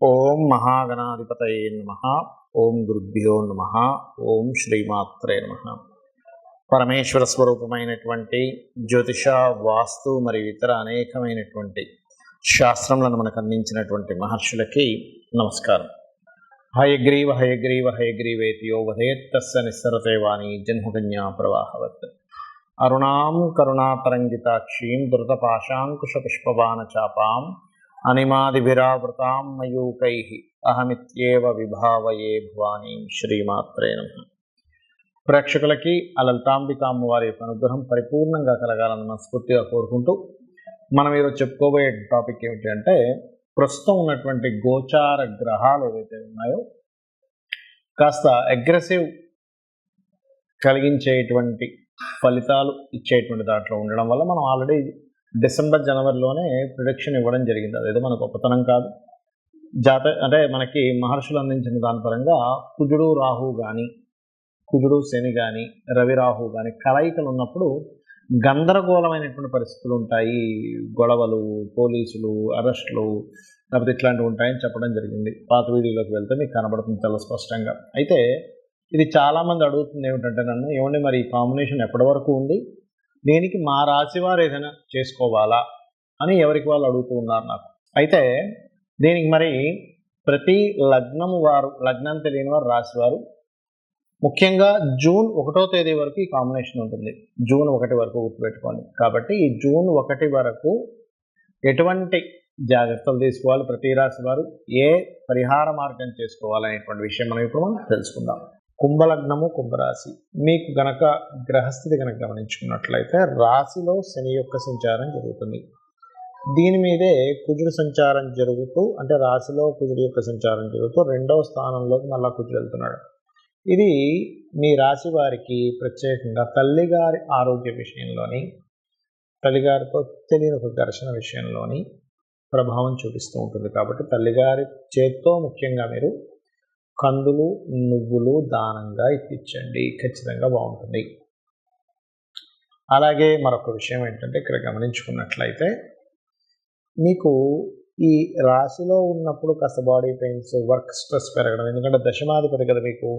ఓం మహాగణాధిపతయే నమః. ఓం గురుభ్యో నమః. ఓం శ్రీమాత్రే నమః. పరమేశ్వర స్వరూపమైనటువంటి జ్యోతిష, వాస్తు మరియు ఇతర అనేకమైనటువంటి శాస్త్రములను మనకు అందించినటువంటి మహర్షులకి నమస్కారం. హయగ్రీవ హయగ్రీవ హయగ్రీవేతియో వదేత్తస్య నిస్సరతే వాణి జన్మకన్యా ప్రవాహవత్. అరుణాం కరుణాతరంగితాక్షీం ధృతపాశాంకుశపుష్పబాణచాపాం అనిమాదిభిరావృతాం మయూకైః అహమిత్యేవ విభావయే భవానీం. శ్రీమాత్రే నమః. ప్రేక్షకులకి ఆ లలితాంబిక అమ్మవారి యొక్క అనుగ్రహం పరిపూర్ణంగా కలగాలని మనస్ఫూర్తిగా కోరుకుంటూ మనం ఈరోజు చెప్పుకోబోయే టాపిక్ ఏమిటి అంటే, ప్రస్తుతం ఉన్నటువంటి గోచార గ్రహాలు ఏవైతే ఉన్నాయో కాస్త అగ్రెసివ్ కలిగించేటువంటి ఫలితాలు ఇచ్చేటువంటి దాంట్లో ఉండడం వల్ల మనం ఆల్రెడీ డిసెంబర్ జనవరిలోనే ప్రిడిక్షన్ ఇవ్వడం జరిగింది. అదేదో మన గొప్పతనం కాదు. అంటే మనకి మహర్షులు అందించిన దాని పరంగా కుజుడు రాహు కానీ, కుజుడు శని కానీ, రవి రాహు కానీ కలయికలు ఉన్నప్పుడు గందరగోళమైనటువంటి పరిస్థితులు ఉంటాయి. గొడవలు, పోలీసులు, అరెస్టులు, లేకపోతే ఇట్లాంటివి ఉంటాయని చెప్పడం జరిగింది. పాత వీడియోలోకి వెళ్తే మీకు కనబడుతుంది చాలా స్పష్టంగా. అయితే ఇది చాలామంది అడుగుతుంది ఏమిటంటే, నన్ను ఏమండి మరి ఈ కాంబినేషన్ ఎప్పటి వరకు ఉంది, దీనికి మా రాశి వారు ఏదైనా చేసుకోవాలా అని ఎవరికి వాళ్ళు అడుగుతూ ఉన్నారు నాకు. అయితే దీనికి మరి ప్రతి లగ్నము వారు, లగ్నం తెలియని వారు, రాశి వారు ముఖ్యంగా జూన్ 1వ తేదీ వరకు ఈ కాంబినేషన్ ఉంటుంది. జూన్ 1 వరకు గుర్తుపెట్టుకోండి. కాబట్టి ఈ జూన్ 1 వరకు ఎటువంటి జాగ్రత్తలు తీసుకోవాలి, ప్రతి రాశి వారు ఏ పరిహార మార్గం చేసుకోవాలనేటువంటి విషయం మనం ఇప్పుడు తెలుసుకుందాం. కుంభలగ్నము, కుంభరాశి. మీకు గనక గ్రహస్థితి కనుక గమనించుకున్నట్లయితే రాశిలో శని యొక్క సంచారం జరుగుతుంది. దీని మీదే కుజుడు సంచారం జరుగుతూ, అంటే రాశిలో కుజుడు యొక్క సంచారం జరుగుతూ 2వ స్థానంలోకి మళ్ళా కుజుడు వెళ్తున్నాడు. ఇది మీ రాశి వారికి ప్రత్యేకంగా తల్లిగారి ఆరోగ్య విషయంలోని, తల్లిగారితో తెలియని ఒక ఘర్షణ విషయంలోని ప్రభావం చూపిస్తూ ఉంటుంది. కాబట్టి తల్లిగారి చేత్తో ముఖ్యంగా మీరు కందులు, నువ్వులు దానంగా ఇప్పించండి, ఖచ్చితంగా బాగుంటుంది. అలాగే మరొక విషయం ఏంటంటే, ఇక్కడ గమనించుకున్నట్లయితే మీకు ఈ రాశిలో ఉన్నప్పుడు కాస్త బాడీ పెయిన్స్, వర్క్ స్ట్రెస్ పెరగడం, ఎందుకంటే దశమాధిపతి కదా మీకు.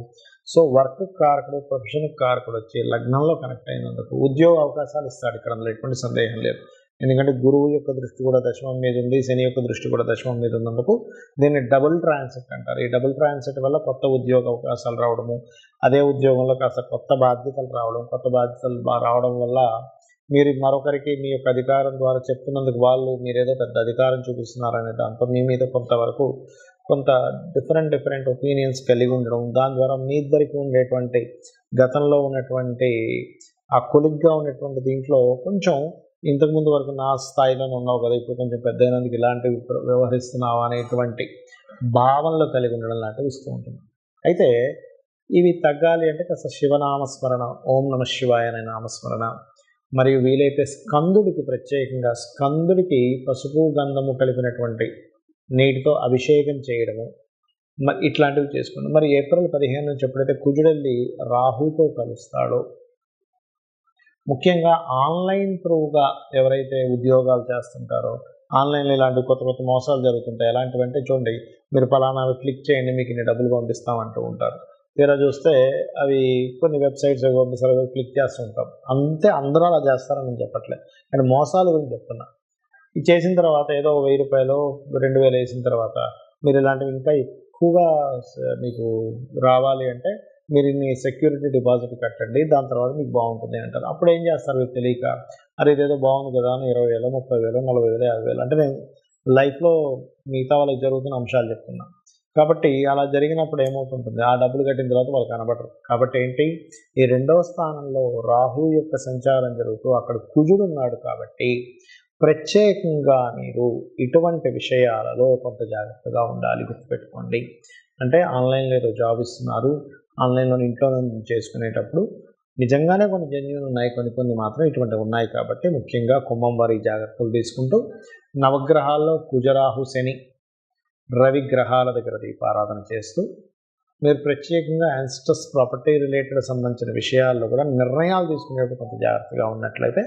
సో వర్క్ కారకుడు, ప్రొఫెషన్ కారకుడు వచ్చి లగ్నంలో కనెక్ట్ అయినందుకు ఉద్యోగ అవకాశాలు ఇస్తాడు. ఇక్కడ అందులో ఎటువంటి సందేహం లేదు. ఎందుకంటే గురువు యొక్క దృష్టి కూడా దశమం మీద ఉంది, శని యొక్క దృష్టి కూడా దశమం మీద ఉన్నందుకు దీన్ని డబుల్ ట్రాన్సిట్ అంటారు. ఈ డబుల్ ట్రాన్సిట్ వల్ల కొత్త ఉద్యోగ అవకాశాలు రావడము, అదే ఉద్యోగంలో కాస్త కొత్త బాధ్యతలు రావడం, కొత్త బాధ్యతలు రావడం వల్ల మీరు మరొకరికి మీ యొక్క అధికారం ద్వారా చెప్తున్నందుకు వాళ్ళు మీరేదో పెద్ద అధికారం చూపిస్తున్నారనే దాంతో మీ మీద కొంతవరకు కొంత డిఫరెంట్ ఒపీనియన్స్ కలిగి ఉండడం, దాని ద్వారా మీ ఇద్దరికి ఉండేటువంటి గతంలో ఉన్నటువంటి ఆ కొలిగ్గా ఉన్నటువంటి దీంట్లో కొంచెం ఇంతకుముందు వరకు నా స్థాయిలోనే ఉన్నావు కదా, ఇప్పుడు కొంచెం పెద్ద అయినందుకు ఇలాంటివి వ్యవహరిస్తున్నావు అనేటువంటి భావనలు కలిగి ఉండడం లాంటివి ఇస్తూ ఉంటుంది. అయితే ఇవి తగ్గాలి అంటే కాస్త శివనామస్మరణ, ఓం నమ శివాయ అనే నామస్మరణ, మరియు వీలైతే స్కందుడికి ప్రత్యేకంగా స్కందుడికి పసుపు గంధము కలిపినటువంటి నీటితో అభిషేకం చేయడము, మరి ఇట్లాంటివి చేసుకోండి. మరి ఏప్రిల్ 15 నుంచి ఎప్పుడైతే కుజుడెళ్ళి రాహుతో కలుస్తాడో, ముఖ్యంగా ఆన్లైన్ త్రూగా ఎవరైతే ఉద్యోగాలు చేస్తుంటారో, ఆన్లైన్లో ఇలాంటి కొత్త కొత్త మోసాలు జరుగుతుంటాయి. ఎలాంటివంటే చూడండి, మీరు ఫలానా క్లిక్ చేయండి మీకు ఇన్ని డబ్బులు పంపిస్తామంటూ ఉంటారు. తీరా చూస్తే అవి కొన్ని వెబ్సైట్స్ పంపిస్తారు, క్లిక్ చేస్తూ ఉంటాం. అంతే, అందరూ అలా చేస్తారని నేను చెప్పట్లేదు, కానీ మోసాల గురించి చెప్తున్నా. ఇది చేసిన తర్వాత ఏదో 1000 రూపాయలు 2000 వేసిన తర్వాత మీరు ఇలాంటివి ఇంకా ఎక్కువగా మీకు రావాలి అంటే మీరు ఇన్ని సెక్యూరిటీ డిపాజిట్ కట్టండి, దాని తర్వాత మీకు బాగుంటుంది అంటారు. అప్పుడు ఏం చేస్తారు మీకు తెలియక, అరే ఇదేదో బాగుంది కదా అని 20,000, 30,000, 40,000, 50,000 అంటే నేను లైఫ్లో మిగతా వాళ్ళకి జరుగుతున్న అంశాలు చెప్తున్నాను. కాబట్టి అలా జరిగినప్పుడు ఏమవుతుంటుంది, ఆ డబ్బులు కట్టిన తర్వాత వాళ్ళు కనబడరు. కాబట్టి ఏంటి, ఈ 2వ స్థానంలో రాహు యొక్క సంచారం జరుగుతూ అక్కడ కుజుడు ఉన్నాడు. కాబట్టి ప్రత్యేకంగా మీరు ఇటువంటి విషయాలలో కొంత జాగ్రత్తగా ఉండాలి, గుర్తుపెట్టుకోండి. అంటే ఆన్లైన్లో ఏదో జాబ్ ఇస్తున్నారు, ఆన్లైన్లో ఇంట్లో చేసుకునేటప్పుడు నిజంగానే కొన్ని జెన్యూన్ ఉన్నాయి, కొన్ని మాత్రం ఇటువంటివి ఉన్నాయి. కాబట్టి ముఖ్యంగా కుంభం వారి జాగ్రత్తలు తీసుకుంటూ నవగ్రహాల్లో కుజరాహు శని రవి గ్రహాల దగ్గర దీపారాధన చేస్తూ మీరు ప్రత్యేకంగా యాన్స్టస్ ప్రాపర్టీ రిలేటెడ్ సంబంధించిన విషయాల్లో కూడా నిర్ణయాలు తీసుకునేటప్పుడు కొంత జాగ్రత్తగా ఉన్నట్లయితే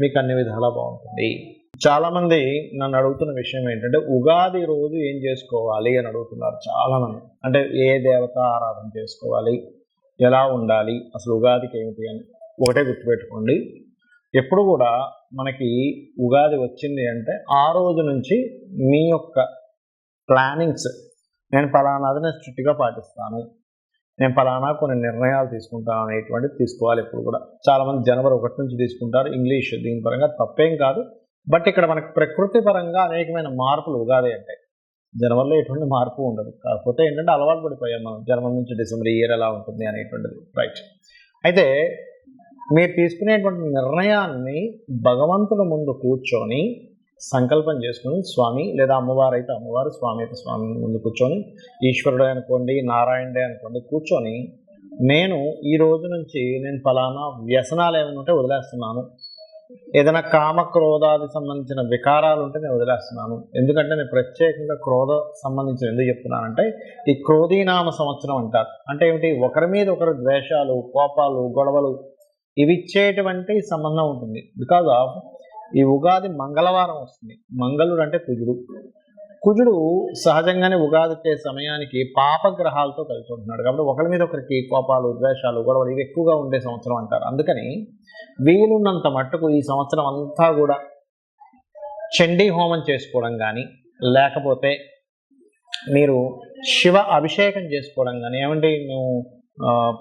మీకు అన్ని విధాలా బాగుంటుంది. చాలామంది నన్ను అడుగుతున్న విషయం ఏంటంటే ఉగాది రోజు ఏం చేసుకోవాలి అని అడుగుతున్నారు చాలామంది. అంటే ఏ దేవత ఆరాధన చేసుకోవాలి, ఎలా ఉండాలి, అసలు ఉగాదికి ఏమిటి అని. ఒకటే గుర్తుపెట్టుకోండి, ఎప్పుడు కూడా మనకి ఉగాది వచ్చింది అంటే ఆ రోజు నుంచి మీ యొక్క ప్లానింగ్స్, నేను ఫలానాది నేను స్ట్రిక్ట్గా పాటిస్తాను, నేను ఫలానా కొన్ని నిర్ణయాలు తీసుకుంటాను అనేటువంటిది తీసుకోవాలి ఎప్పుడు కూడా. చాలామంది జనవరి 1 నుంచి తీసుకుంటారు, ఇంగ్లీష్ దీని పరంగా తప్పేం కాదు. బట్ ఇక్కడ మనకి ప్రకృతి పరంగా అనేకమైన మార్పులు ఉగాది అంటే. జనవరిలో ఎటువంటి మార్పు ఉండదు, కాకపోతే ఏంటంటే అలవాటు పడిపోయాం మనం జనవరి నుంచి డిసెంబర్ ఇయర్ ఎలా ఉంటుంది అనేటువంటిది. రైట్. అయితే మీరు తీసుకునేటువంటి నిర్ణయాన్ని భగవంతుల ముందు కూర్చొని సంకల్పం చేసుకుని, స్వామి లేదా అమ్మవారు అయితే అమ్మవారు, స్వామి అయితే స్వామి ముందు కూర్చొని, ఈశ్వరుడే అనుకోండి, నారాయణుడే అనుకోండి, కూర్చొని నేను ఈ రోజు నుంచి నేను ఫలానా వ్యసనాలు ఏమైనా ఉంటే వదిలేస్తున్నాను, ఏదైనా కామక్రోధాది సంబంధించిన వికారాలు ఉంటే నేను వదిలేస్తున్నాను. ఎందుకంటే నేను ప్రత్యేకంగా క్రోధ సంబంధించిన ఎందుకు చెప్తున్నానంటే ఈ క్రోధీనామ సంవత్సరం అంటారు. అంటే ఏమిటి, ఒకరి మీద ఒకరు ద్వేషాలు, కోపాలు, గొడవలు ఇవి ఇచ్చేటువంటి సంబంధం ఉంటుంది. బికాజ్ ఆఫ్ ఈ ఉగాది మంగళవారం వస్తుంది. మంగళుడు అంటే కుజుడు. కుజుడు సహజంగానే ఉగాది సమయానికి పాపగ్రహాలతో కలిసి ఉంటున్నాడు కాబట్టి ఒకరి మీద ఒకరికి కోపాలు, ద్వేషాలు, గొడవలు ఇవి ఎక్కువగా ఉండే సంవత్సరం అంటారు. అందుకని వీలున్నంత మట్టుకు ఈ సంవత్సరం అంతా కూడా చండీ హోమం చేసుకోవడం కానీ, లేకపోతే మీరు శివ అభిషేకం చేసుకోవడం కానీ, ఏమంటే మేము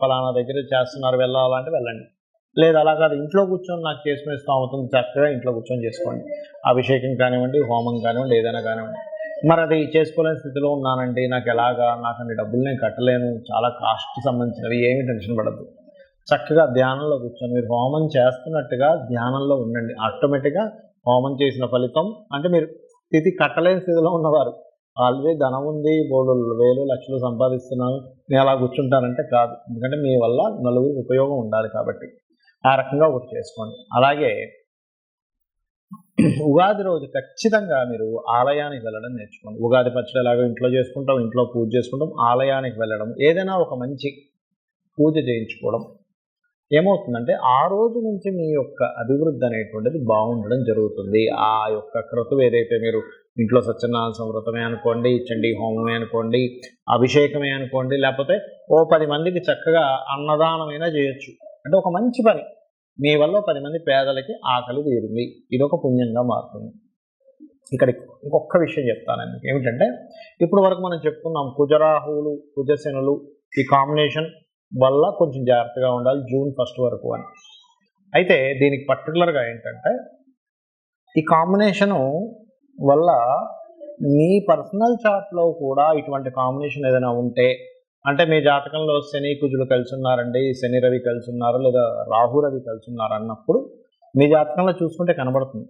పలానా దగ్గర చేస్తున్నారు వెళ్ళాలంటే వెళ్ళండి, లేదు అలా కాదు ఇంట్లో కూర్చొని నాకు చేసుకునే స్తోమతం చక్కగా ఇంట్లో కూర్చొని చేసుకోండి. అభిషేకం కానివ్వండి, హోమం కానివ్వండి, ఏదైనా కానివ్వండి. మరి అది చేసుకోలేని స్థితిలో ఉన్నానండి, నాకు ఎలాగా, నాకు అన్ని డబ్బులు నేను కట్టలేను, చాలా కాస్ట్కి సంబంధించినవి, ఏమీ టెన్షన్ పడద్దు. చక్కగా ధ్యానంలో కూర్చొని మీరు హోమం చేస్తున్నట్టుగా ధ్యానంలో ఉండండి. ఆటోమేటిక్గా హోమం చేసిన ఫలితం అంటే మీరు స్థితి కట్టలేని స్థితిలో ఉన్నవారు, ఆల్రెడీ ధనం ఉంది, 3,000 లక్షలు సంపాదిస్తున్నాను, నేను అలా కూర్చుంటానంటే కాదు. ఎందుకంటే మీ వల్ల నలుగురికి ఉపయోగం ఉండాలి కాబట్టి ఆ రకంగా ఒకటి చేసుకోండి. అలాగే ఉగాది రోజు ఖచ్చితంగా మీరు ఆలయానికి వెళ్ళడం నేర్చుకోండి. ఉగాది పచ్చడి ఎలాగో ఇంట్లో చేసుకుంటాం, ఇంట్లో పూజ చేసుకుంటాం, ఆలయానికి వెళ్ళడం, ఏదైనా ఒక మంచి పూజ చేయించుకోవడం ఏమవుతుందంటే ఆ రోజు నుంచి మీ యొక్క అభివృద్ధి అనేటువంటిది బాగుండడం జరుగుతుంది. ఆ యొక్క క్రతువు ఏదైతే మీరు ఇంట్లో సత్యనారాయణ వ్రతమే అనుకోండి, చండీ హోమమే అనుకోండి, అభిషేకమే అనుకోండి, లేకపోతే ఓ 10 మందికి చక్కగా అన్నదానమైనా చేయొచ్చు. అంటే ఒక మంచి పని, మీ వల్ల 10 మంది పేదలకి ఆకలి తీరింది, ఇదొక పుణ్యంగా మారుతుంది. ఇక్కడ ఇంకొక విషయం చెప్తాను ఏమిటంటే, ఇప్పుడు వరకు మనం చెప్పుకున్నాం కుజరాహువులు, కుజశనులు ఈ కాంబినేషన్ వల్ల కొంచెం జాగ్రత్తగా ఉండాలి జూన్ 1 వరకు అని. అయితే దీనికి పర్టికులర్గా ఏంటంటే ఈ కాంబినేషను వల్ల మీ పర్సనల్ చార్ట్లో కూడా ఇటువంటి కాంబినేషన్ ఏదైనా ఉంటే, అంటే మీ జాతకంలో శని కుజులు కలిసి ఉన్నారండి, శని రవి కలిసి ఉన్నారు, లేదా రాహు రవి కలిసి ఉన్నారు అన్నప్పుడు మీ జాతకంలో చూసుకుంటే కనబడుతుంది.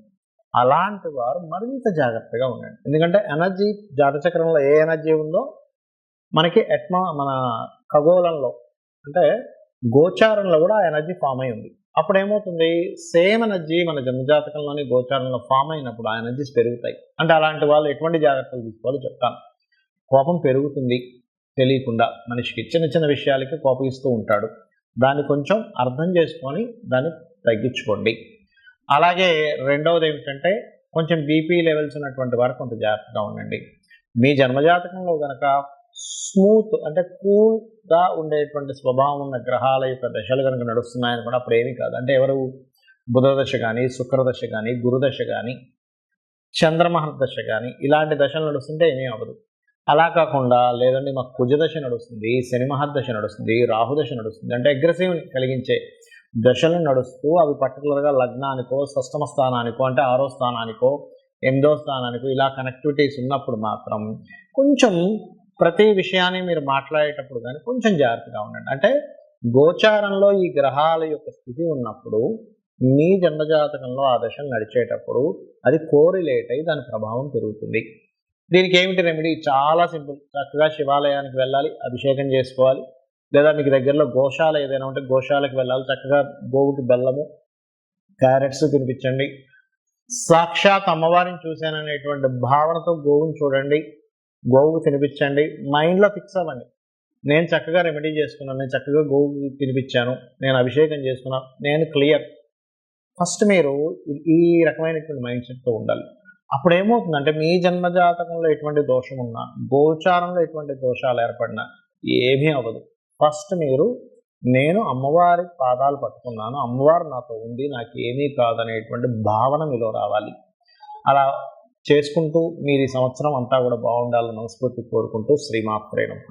అలాంటి వారు మరింత జాగ్రత్తగా ఉండండి. ఎందుకంటే ఎనర్జీ జాతచక్రంలో ఏ ఎనర్జీ ఉందో మనకి మన ఖగోళంలో అంటే గోచారంలో కూడా ఆ ఎనర్జీ ఫామ్ అయి ఉంది. అప్పుడు ఏమవుతుంది, సేమ్ ఎనర్జీ మన జన్మజాతకంలోని గోచారంలో ఫామ్ అయినప్పుడు ఆ ఎనర్జీస్ పెరుగుతాయి. అంటే అలాంటి వాళ్ళు ఎటువంటి జాగ్రత్తలు తీసుకోవాలో చెప్తాను. కోపం పెరుగుతుంది తెలియకుండా, మనిషికి చిన్న చిన్న విషయాలకి కోపగిస్తూ ఉంటాడు, దాన్ని కొంచెం అర్థం చేసుకొని దాన్ని తగ్గించుకోండి. అలాగే రెండవది ఏమిటంటే కొంచెం బీపీ లెవెల్స్ ఉన్నటువంటి వారు కొంత జాగ్రత్తగా ఉండండి. మీ జన్మజాతకంలో కనుక స్మూత్ అంటే కూల్గా ఉండేటువంటి స్వభావం ఉన్న గ్రహాల యొక్క దశలు కనుక నడుస్తున్నాయని కూడా అప్పుడు ఏమీ కాదు. అంటే ఎవరు బుధదశ కానీ, శుక్రదశ కానీ, గురుదశ కానీ, చంద్రమహర్దశ కానీ ఇలాంటి దశలు నడుస్తుంటే ఏమీ అవ్వదు. అలా కాకుండా లేదండి మాకు కుజదశ నడుస్తుంది, శని మహర్దశ నడుస్తుంది, రాహుదశ నడుస్తుంది అంటే అగ్రెసివ్ కలిగించే దశలు నడుస్తూ అవి పర్టికులర్గా లగ్నానికో, షష్టమ స్థానానికో అంటే 6వ స్థానానికో, 8వ స్థానానికో ఇలా కనెక్టివిటీస్ ఉన్నప్పుడు మాత్రం కొంచెం ప్రతి విషయాన్ని మీరు మాట్లాడేటప్పుడు కానీ కొంచెం జాగ్రత్తగా ఉండండి. అంటే గోచారంలో ఈ గ్రహాల యొక్క స్థితి ఉన్నప్పుడు మీ జన్మజాతకంలో ఆ దశలు నడిచేటప్పుడు అది కోరిలేట్ అయి దాని ప్రభావం పెరుగుతుంది. దీనికి ఏమిటి రెమెడీ, చాలా సింపుల్. చక్కగా శివాలయానికి వెళ్ళాలి, అభిషేకం చేసుకోవాలి, లేదా మీకు దగ్గరలో గోశాల ఏదైనా ఉంటే గోశాలకు వెళ్ళాలి, చక్కగా గోవుకి బెల్లము, క్యారెట్స్ తినిపించండి, సాక్షాత్ అమ్మవారిని చూశాననేటువంటి భావనతో గోవుని చూడండి, గోవుకు తినిపించండి, మైండ్లో ఫిక్స్ అవ్వండి, నేను చక్కగా రెమెడీ చేసుకున్నాను, నేను చక్కగా గోవుకి తినిపించాను, నేను అభిషేకం చేసుకున్నాను, నేను క్లియర్, ఫస్ట్ మీరు ఈ రకమైనటువంటి మైండ్ సెట్తో ఉండాలి. అప్పుడు ఏమవుతుందంటే మీ జన్మజాతకంలో ఎటువంటి దోషం ఉన్నా, గోచారంలో ఎటువంటి దోషాలు ఏర్పడినా ఏమీ అవ్వదు. ఫస్ట్ మీరు నేను అమ్మవారి పాదాలు పట్టుకున్నాను, అమ్మవారు నాతో ఉంది, నాకు ఏమీ కాదనేటువంటి భావన మీలో రావాలి. అలా చేసుకుంటూ మీరు ఈ సంవత్సరం అంతా కూడా బాగుండాలని మనస్ఫూర్తి కోరుకుంటూ శ్రీమాత్రే నమః.